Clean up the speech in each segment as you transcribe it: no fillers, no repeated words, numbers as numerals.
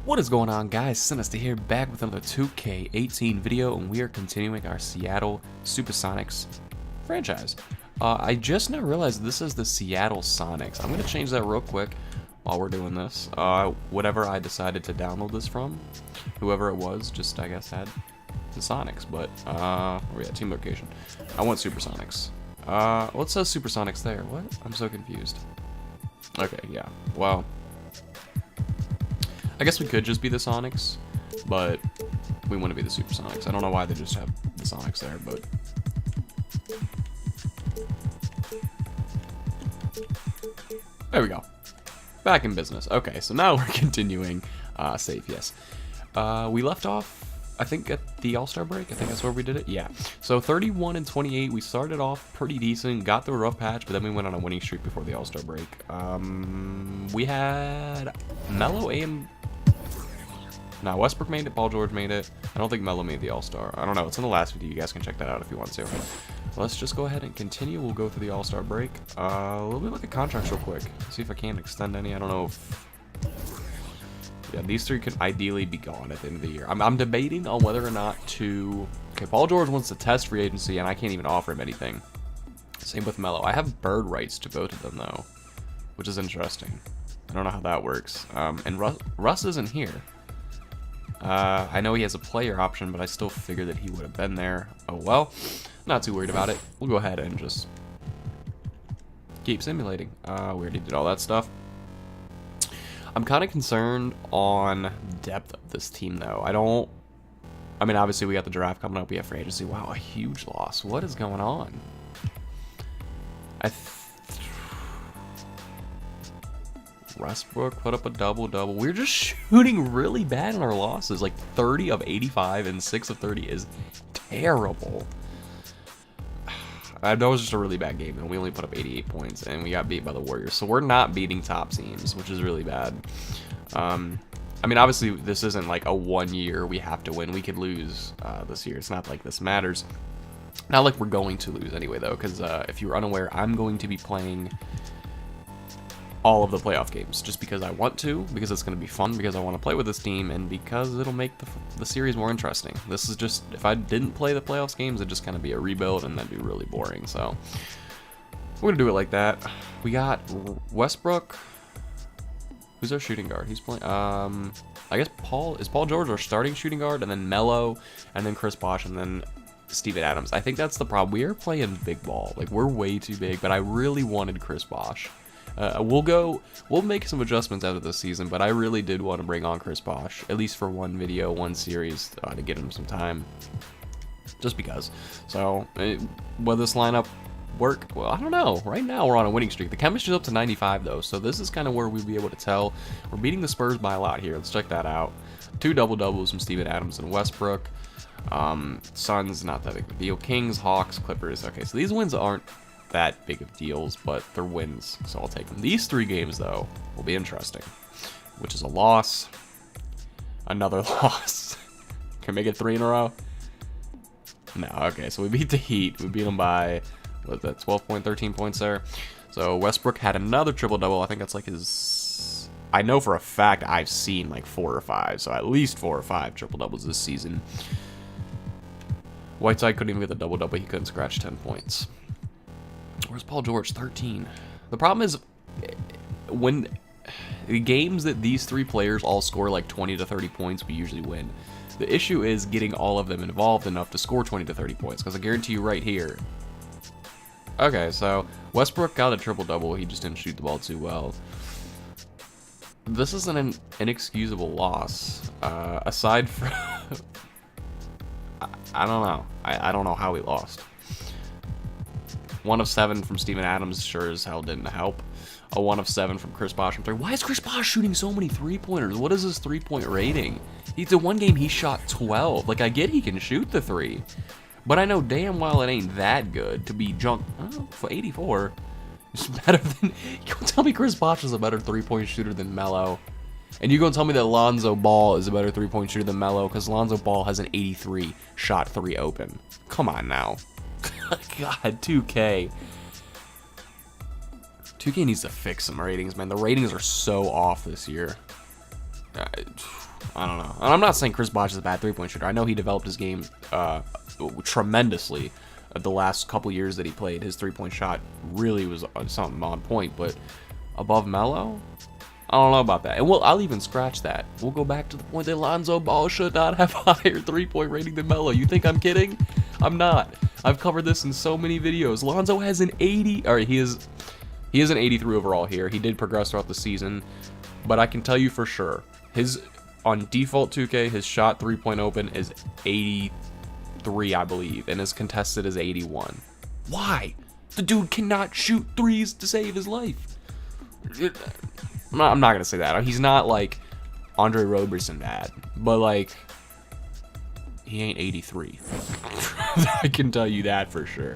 What is going on, guys? Sinister here, back with another 2K18 video, and we are continuing our Seattle SuperSonics franchise. I just now realized this is the Seattle Sonics. I'm going to change that real quick while we're doing this. Whatever I decided to download this from, whoever it was, just I guess had the Sonics, but where we at? Team location. I want SuperSonics. What says SuperSonics there? What? I'm so confused. Okay, yeah. Well, I guess we could just be the Sonics, but we want to be the SuperSonics. I don't know why they just have the Sonics there, but there we go. Back in business. Okay, so now we're continuing. Safe, yes. We left off, I think, at the All-Star break. I think that's where we did it. Yeah. So 31 and 28. We started off pretty decent, got through a rough patch, but then we went on a winning streak before the All-Star break. We had Melo and now Westbrook made it, Paul George made it. I don't think Melo made the All-Star. I don't know. It's in the last video. You guys can check that out if you want to. Let's just go ahead and continue. We'll go through the All-Star break. Let me look at contracts real quick. See if I can extend any. I don't know if... Yeah, these three could ideally be gone at the end of the year. I'm debating on whether or not to... Okay, Paul George wants to test free agency, and I can't even offer him anything. Same with Melo. I have bird rights to both of them, though, which is interesting. I don't know how that works. And Russ isn't here. I know he has a player option, but I still figure that he would have been there. Oh well, not too worried about it. We'll go ahead and just keep simulating. We already did all that stuff. I'm kind of concerned on depth of this team, though. I mean, obviously we got the draft coming up. We have free agency. Wow, a huge loss. What is going on? Westbrook put up a double-double. We're just shooting really bad in our losses. Like 30 of 85 and 6 of 30 is terrible. That was just a really bad game, and we only put up 88 points, and we got beat by the Warriors. So we're not beating top teams, which is really bad. I mean, obviously, this isn't like a 1 year we have to win. We could lose this year. It's not like this matters. Not like we're going to lose anyway, though, because if you're unaware, I'm going to be playing all of the playoff games just because I want to, because it's going to be fun, because I want to play with this team, and because it'll make the series more interesting. This is just, if I didn't play the playoffs games, it'd just kind of be a rebuild, and that'd be really boring. So we're going to do it like that. We got Westbrook. Who's our shooting guard? He's playing, I guess Paul George our starting shooting guard, and then Melo, and then Chris Bosh, and then Steven Adams. I think that's the problem. We are playing big ball. Like, we're way too big, but I really wanted Chris Bosh. We'll make some adjustments out of this season, but I really did want to bring on Chris Bosh, at least for one video, one series, to get him some time, just because. So, will this lineup work? Well, I don't know. Right now, we're on a winning streak. The chemistry's up to 95, though, so this is kind of where we'll be able to tell. We're beating the Spurs by a lot here. Let's check that out. 2 double-doubles from Steven Adams and Westbrook. Suns, not that big of a deal. Kings, Hawks, Clippers. Okay, so these wins aren't that big of deals, but they're wins, so I'll take them. These 3 games, though, will be interesting, which is a loss, another loss. Can we make it 3 in a row? No. Okay, so we beat the Heat. We beat them by, what was that, 13 points there. So Westbrook had another triple-double. I think that's like his... I know for a fact I've seen like 4 or 5, so at least 4 or 5 triple-doubles this season. Whiteside couldn't even get the double-double. He couldn't scratch 10 points. Where's Paul George? 13. The problem is, when the games that these 3 players all score like 20 to 30 points, we usually win. The issue is getting all of them involved enough to score 20 to 30 points, because I guarantee you right here. Okay, so Westbrook got a triple-double. He just didn't shoot the ball too well. This is an inexcusable loss. Aside from... I don't know. I don't know how we lost. 1 of 7 from Steven Adams sure as hell didn't help. A 1 of 7 from Chris Bosh from 3. Why is Chris Bosh shooting so many 3-pointers? What is his 3-point rating? The one game he shot 12. Like, I get he can shoot the 3, but I know damn well it ain't that good to be junk. Oh, for 84. It's better than... You gonna tell me Chris Bosh is a better 3-point shooter than Melo? And you gonna tell me that Lonzo Ball is a better 3-point shooter than Melo? Because Lonzo Ball has an 83 shot 3 open. Come on now. God, 2K. 2K needs to fix some ratings, man. The ratings are so off this year. I don't know. And I'm not saying Chris Bosh is a bad three-point shooter. I know he developed his game tremendously the last couple years that he played. His three-point shot really was something on point, but above Melo? I don't know about that. And I'll even scratch that. We'll go back to the point that Lonzo Ball should not have higher three-point rating than Melo. You think I'm kidding? I'm not. I've covered this in so many videos. Lonzo has an 80, or he is an 83 overall here. He did progress throughout the season, but I can tell you for sure, on default 2K, his shot three-point open is 83, I believe, and his contested is 81. Why? The dude cannot shoot threes to save his life. I'm not gonna say that. He's not like Andre Roberson bad, but like he ain't 83. I can tell you that for sure.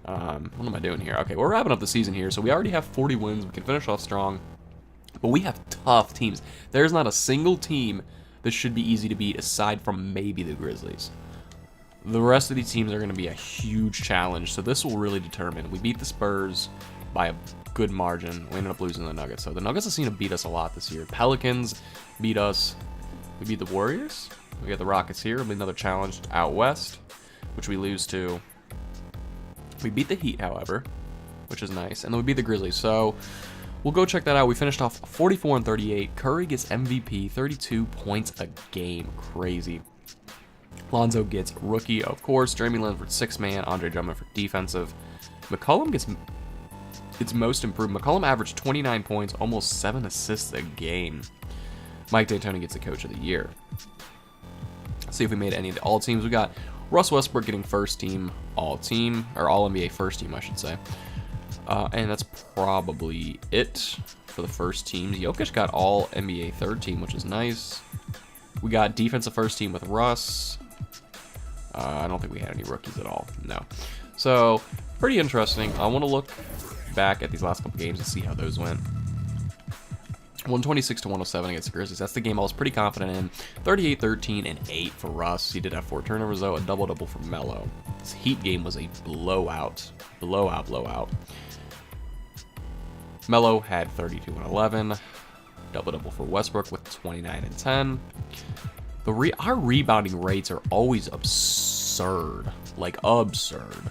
What am I doing here? Okay, we're wrapping up the season here, so we already have 40 wins. We can finish off strong, but we have tough teams. There's not a single team that should be easy to beat aside from maybe the Grizzlies. The rest of these teams are going to be a huge challenge, so this will really determine. We beat the Spurs by a good margin. We ended up losing the Nuggets, so the Nuggets have seen to beat us a lot this year. Pelicans beat us. We beat the Warriors. We got the Rockets here. It'll be another challenge out west, which we lose to. We beat the Heat, however, which is nice, and then we beat the Grizzlies, so we'll go check that out. We finished off 44 and 38. Curry gets MVP, 32 points a game. Crazy. Lonzo gets rookie, of course. Jeremy Lin for sixth man. Andre Drummond for defensive. McCollum gets its most improved. McCollum averaged 29 points, almost 7 assists a game. Mike D'Antoni gets the coach of the year. Let's see if we made any of the all teams. We got Russ Westbrook getting first team all team, or all NBA first team, I should say. And that's probably it for the first teams. Jokic got all NBA third team, which is nice. We got defensive first team with Russ. I don't think we had any rookies at all. No. So, pretty interesting. I want to look back at these last couple games and see how those went. 126 to 107 against the Grizzlies. That's the game I was pretty confident in. 38, 13, and 8 for Russ. He did have 4 turnovers, though. A double-double for Melo. This Heat game was a blowout. Blowout. Melo had 32 and 11. Double-double for Westbrook with 29 and 10. Our rebounding rates are always absurd. Like, absurd.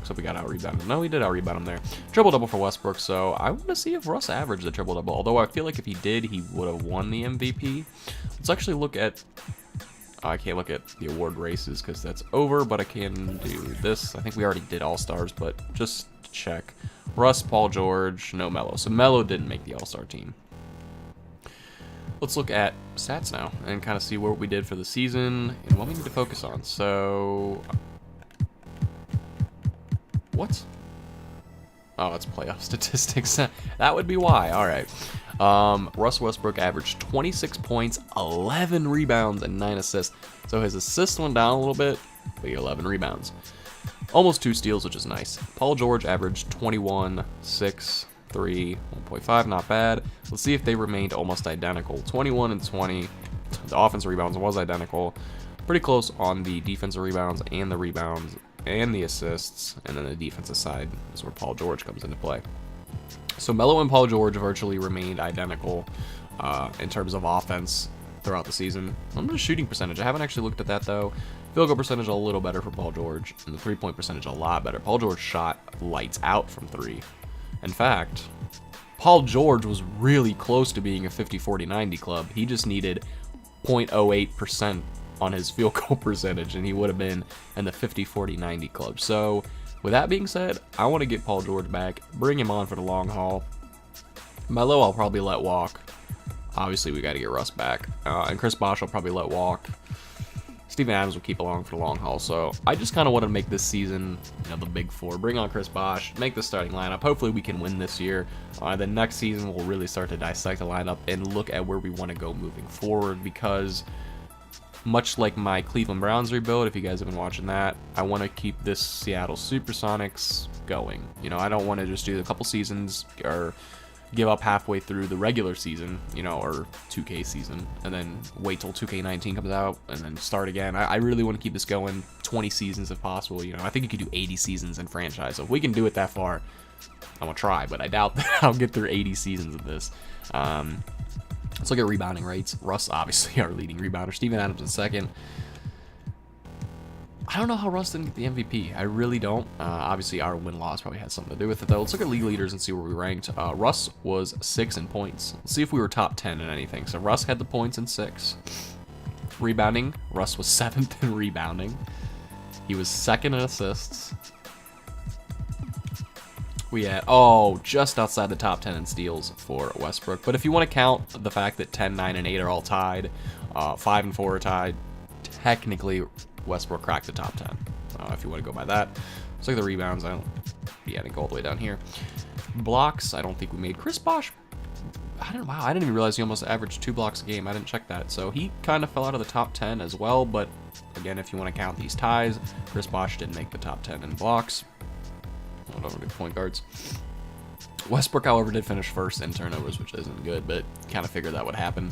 So we got out-rebounded. No, we did out-rebound him there. Triple-double for Westbrook, so I want to see if Russ averaged the triple-double. Although I feel like if he did, he would have won the MVP. Let's actually look at... I can't look at the award races because that's over, but I can do this. I think we already did All-Stars, but just to check. Russ, Paul George, no Melo. So Melo didn't make the All-Star team. Let's look at stats now and kind of see what we did for the season and what we need to focus on. So... What? Oh, it's playoff statistics. That would be why. All right. Russ Westbrook averaged 26 points, 11 rebounds, and 9 assists. So his assists went down a little bit, but he had 11 rebounds. Almost 2 steals, which is nice. Paul George averaged 21, 6, 3, 1.5. Not bad. Let's see if they remained almost identical. 21 and 20. The offensive rebounds was identical. Pretty close on the defensive rebounds and the assists, and then the defensive side is where Paul George comes into play. So Melo and Paul George virtually remained identical in terms of offense throughout the season. On the shooting percentage, I haven't actually looked at that though. Field goal percentage a little better for Paul George, and the three-point percentage a lot better. Paul George shot lights out from 3. In fact, Paul George was really close to being a 50-40-90 club. He just needed 0.08% on his field goal percentage, and he would have been in the 50-40-90 club. So, with that being said, I want to get Paul George back, bring him on for the long haul. Melo, I'll probably let walk. Obviously, we got to get Russ back. And Chris Bosh I'll probably let walk. Steven Adams will keep along for the long haul. So, I just kind of want to make this season, the big 4. Bring on Chris Bosh, make the starting lineup. Hopefully, we can win this year. The next season, we'll really start to dissect the lineup and look at where we want to go moving forward, because much like my Cleveland Browns rebuild, if you guys have been watching that, I want to keep this Seattle SuperSonics going. I don't want to just do a couple seasons or give up halfway through the regular season, or 2K season, and then wait till 2K19 comes out and then start again. I really want to keep this going 20 seasons if possible. I think you could do 80 seasons in franchise. So if we can do it that far, I'm going to try, but I doubt that I'll get through 80 seasons of this. Let's look at rebounding rates. Russ, obviously, our leading rebounder. Steven Adams in second. I don't know how Russ didn't get the MVP. I really don't. Obviously, our win-loss probably had something to do with it, though. Let's look at league leaders and see where we ranked. Russ was 6 in points. Let's see if we were top 10 in anything. So Russ had the points in 6. Rebounding, Russ was 7th in rebounding. He was 2nd in assists. We had, just outside the top 10 in steals for Westbrook. But if you want to count the fact that 10, 9, and 8 are all tied, 5 and 4 are tied, technically Westbrook cracked the top 10. If you want to go by that. Let's look at the rebounds. I didn't go all the way down here. Blocks, I don't think we made. Chris Bosh, I didn't even realize he almost averaged 2 blocks a game. I didn't check that. So he kind of fell out of the top 10 as well. But again, if you want to count these ties, Chris Bosh didn't make the top 10 in blocks. Hold over to point guards. Westbrook, however, did finish first in turnovers, which isn't good, but kind of figured that would happen.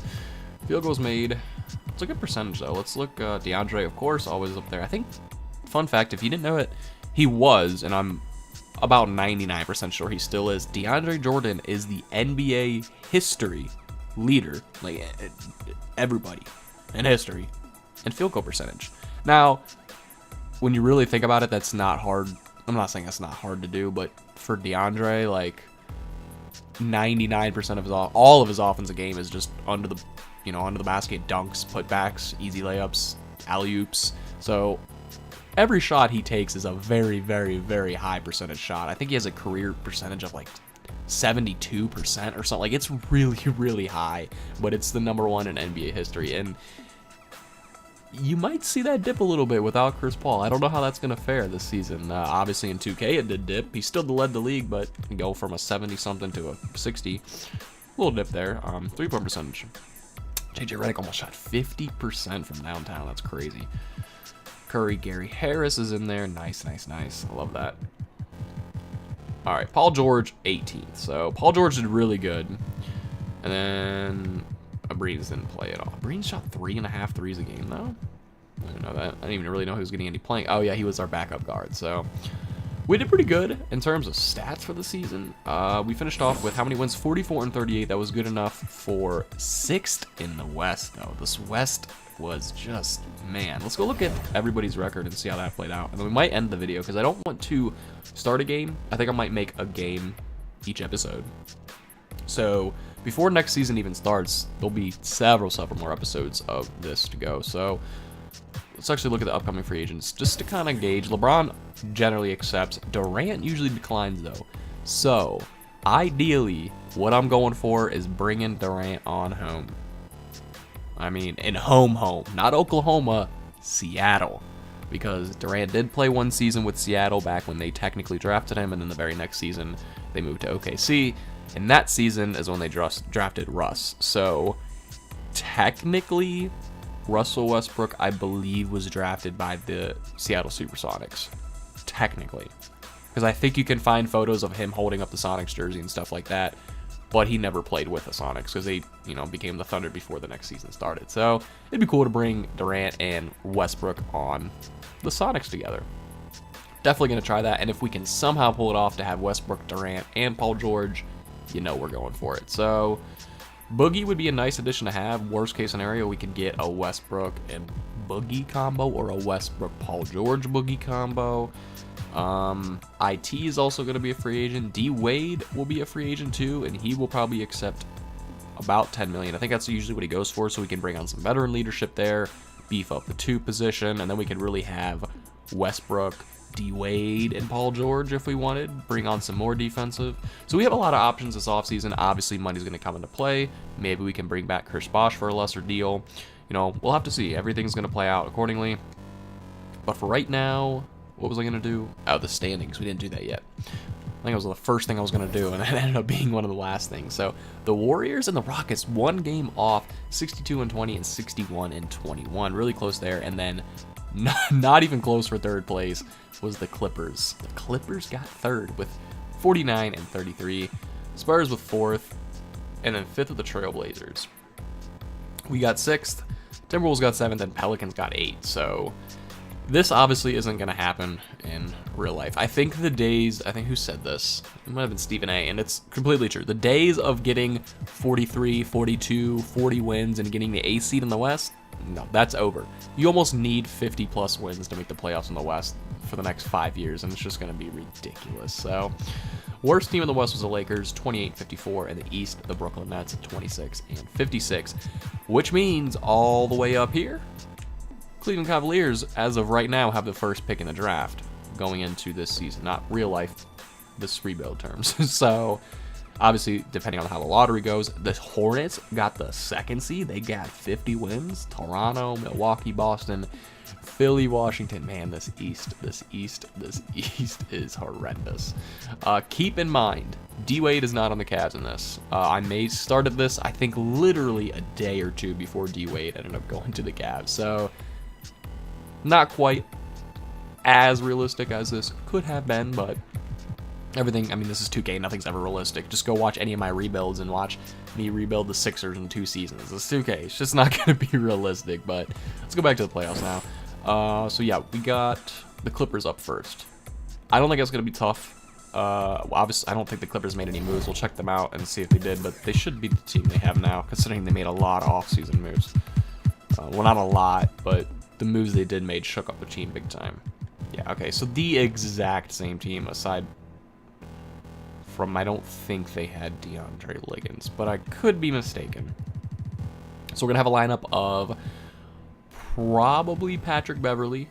Field goals made. Let's look at percentage, though. Let's look, DeAndre, of course, always up there. I think, fun fact, if you didn't know it, he was, and I'm about 99% sure he still is, DeAndre Jordan is the NBA history leader, like, everybody in history, in field goal percentage. Now, when you really think about it, that's not hard. I'm not saying that's not hard to do, but for DeAndre, like 99% of all of his offensive game is just under the basket, dunks, putbacks, easy layups, alley-oops. So every shot he takes is a very, very, very high percentage shot. I think he has a career percentage of like 72% or something. Like, it's really, really high, but it's the #1 in NBA history. And you might see that dip a little bit without Chris Paul. I don't know how that's going to fare this season. Obviously, in 2K, it did dip. He still led the league, but go from a 70-something to a 60. Little dip there. 3-point percentage. JJ Redick almost shot 50% from downtown. That's crazy. Curry, Gary Harris is in there. Nice, nice, nice. I love that. All right, Paul George, 18th. So Paul George did really good. And then Breens didn't play at all. Breens shot 3.5 threes a game, though. I didn't know that. I didn't even really know he was getting any playing. Oh, yeah, he was our backup guard. So we did pretty good in terms of stats for the season. We finished off with how many wins? 44 and 38. That was good enough for 6th in the West, though. This West was just, man. Let's go look at everybody's record and see how that played out. And then we might end the video because I don't want to start a game. I think I might make a game each episode. So before next season even starts, there'll be several more episodes of this to go. So let's actually look at the upcoming free agents just to kind of gauge. LeBron generally accepts. Durant usually declines, though. So ideally, what I'm going for is bringing Durant on home. I mean, in home, not Oklahoma, Seattle. Because Durant did play one season with Seattle back when they technically drafted him, and then the very next season they moved to OKC. And that season is when they drafted Russ. So technically, Russell Westbrook, I believe, was drafted by the Seattle SuperSonics. Technically. Because I think you can find photos of him holding up the Sonics jersey and stuff like that. But he never played with the Sonics because they, became the Thunder before the next season started. So it'd be cool to bring Durant and Westbrook on the Sonics together. Definitely going to try that. And if we can somehow pull it off to have Westbrook, Durant, and Paul George, we're going for it. So Boogie would be a nice addition to have. Worst case scenario, we could get a Westbrook and Boogie combo or a Westbrook Paul George Boogie combo. IT is also going to be a free agent. D Wade will be a free agent too, and he will probably accept about $10 million. I think that's usually what he goes for, so we can bring on some veteran leadership there, beef up the 2 position, and then we could really have Westbrook, D Wade, and Paul George if we wanted. Bring on some more defensive. So we have a lot of options this offseason. Obviously, money's going to come into play. Maybe we can bring back Chris Bosh for a lesser deal. We'll have to see. Everything's going to play out accordingly. But for right now, what was I going to do? Oh, the standings. We didn't do that yet. I think it was the first thing I was going to do, and that ended up being one of the last things. So the Warriors and the Rockets, 1 game off, 62 and 20 and 61 and 21. Really close there. And then not even close for 3rd place was the Clippers. The Clippers got 3rd with 49 and 33. Spurs with 4th, and then 5th with the Trailblazers. We got 6th. Timberwolves got 7th, and Pelicans got 8th. So This obviously isn't going to happen in real life. I think the days, I think who said this? It might have been Stephen A, and it's completely true. The days of getting 43, 42, 40 wins and getting the A seed in the West, no, that's over. You almost need 50 plus wins to make the playoffs in the West for the next 5 years, and it's just going to be ridiculous. So, worst team in the West was the Lakers, 28-54, and the East, the Brooklyn Nets, 26-56, which means all the way up here, Cleveland Cavaliers, as of right now, have the first pick in the draft going into this season. Not real life, this rebuild terms. So, obviously, depending on how the lottery goes, the Hornets got the second seed. They got 50 wins. Toronto, Milwaukee, Boston, Philly, Washington. Man, this East is horrendous. Keep in mind, D-Wade is not on the Cavs in this. I started this, I think, literally a day or two before D-Wade ended up going to the Cavs. So, not quite as realistic as this could have been, but everything, I mean, this is 2K, nothing's ever realistic. Just go watch any of my rebuilds and watch me rebuild the Sixers in 2 seasons. This is 2K, it's just not going to be realistic, but let's go back to the playoffs now. So yeah, we got the Clippers up first. I don't think it's going to be tough. Well, obviously, I don't think the Clippers made any moves. We'll check them out and see if they did, but they should be the team they have now, considering they made a lot of offseason moves. Well, not a lot, but the moves they did made shook up the team big time. Yeah, okay, so the exact same team, aside from, I don't think they had DeAndre Liggins, but I could be mistaken. So we're going to have a lineup of probably Patrick Beverley,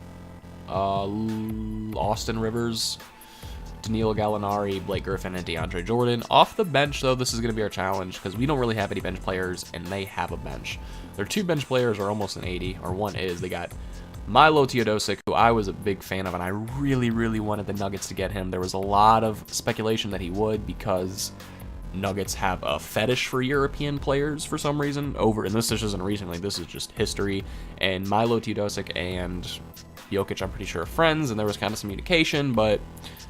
Austin Rivers, Danilo Gallinari, Blake Griffin, and DeAndre Jordan. Off the bench, though, this is going to be our challenge because we don't really have any bench players, and they have a bench. Their 2 bench players are almost an 80, or one is. They got Milo Teodosic, who I was a big fan of, and I really, really wanted the Nuggets to get him. There was a lot of speculation that he would because Nuggets have a fetish for European players for some reason. And this isn't recently, this is just history. And Milo Teodosic and Jokic, I'm pretty sure, are friends, and there was kind of some communication, but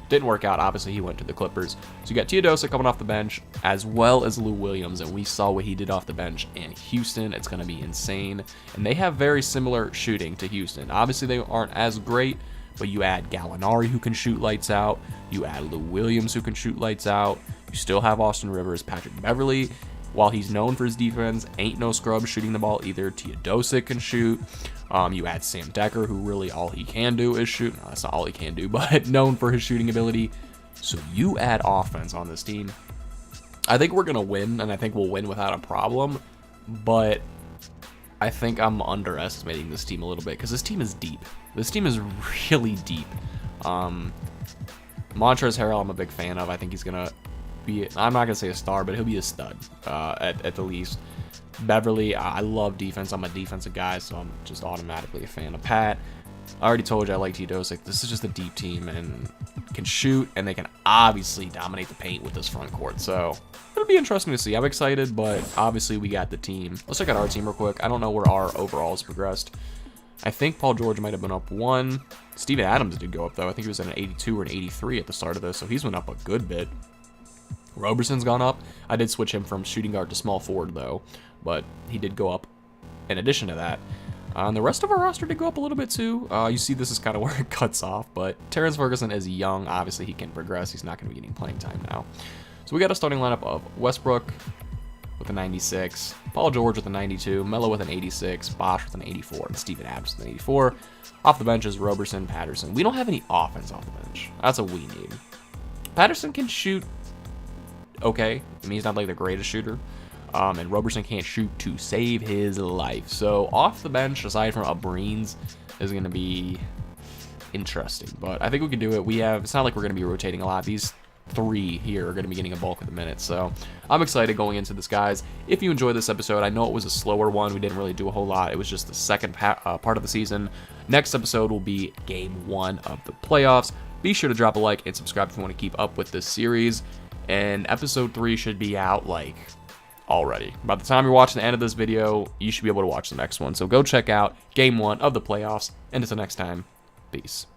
didn't work out. Obviously, he went to the Clippers. So you got Teodosic coming off the bench, as well as Lou Williams, and we saw what he did off the bench in Houston. It's going to be insane. And they have very similar shooting to Houston. Obviously, they aren't as great, but you add Gallinari, who can shoot lights out. You add Lou Williams, who can shoot lights out. You still have Austin Rivers. Patrick Beverley, while he's known for his defense, ain't no scrub shooting the ball either. Teodosic can shoot. You add Sam Decker, who really all he can do is shoot. No, that's not all he can do, but known for his shooting ability. So you add offense on this team. I think we're going to win, and I think we'll win without a problem. But I think I'm underestimating this team a little bit because this team is deep. This team is really deep. Montrezl Harrell, I'm a big fan of. I think he's going to be, I'm not going to say a star, but he'll be a stud at the least. Beverly, I love defense. I'm a defensive guy, so I'm just automatically a fan of Pat. I already told you I like Teodosic. This is just a deep team and can shoot, and they can obviously dominate the paint with this front court. So it'll be interesting to see. I'm excited, but obviously we got the team. Let's check out our team real quick. I don't know where our overalls progressed. I think Paul George might have been up 1. Steven Adams did go up, though. I think he was at an 82 or an 83 at the start of this, so he's went up a good bit. Roberson's gone up. I did switch him from shooting guard to small forward, though, but he did go up in addition to that. And the rest of our roster did go up a little bit, too. You see this is kind of where it cuts off, but Terrence Ferguson is young. Obviously, he can progress. He's not going to be getting playing time now. So we got a starting lineup of Westbrook with a 96, Paul George with a 92, Melo with an 86, Bosch with an 84, and Steven Adams with an 84. Off the bench is Roberson, Patterson. We don't have any offense off the bench. That's what we need. Patterson can shoot okay. I mean, he's not like the greatest shooter. And Roberson can't shoot to save his life. So off the bench, aside from Breen's, is going to be interesting. But I think we can do it. It's not like we're going to be rotating a lot. These 3 here are going to be getting a bulk of the minutes. So I'm excited going into this, guys. If you enjoyed this episode, I know it was a slower one. We didn't really do a whole lot. It was just the second part of the season. Next episode will be Game 1 of the playoffs. Be sure to drop a like and subscribe if you want to keep up with this series. And episode 3 should be out, like, already. By the time you're watching the end of this video, you should be able to watch the next one. So go check out Game 1 of the playoffs. And until next time, peace.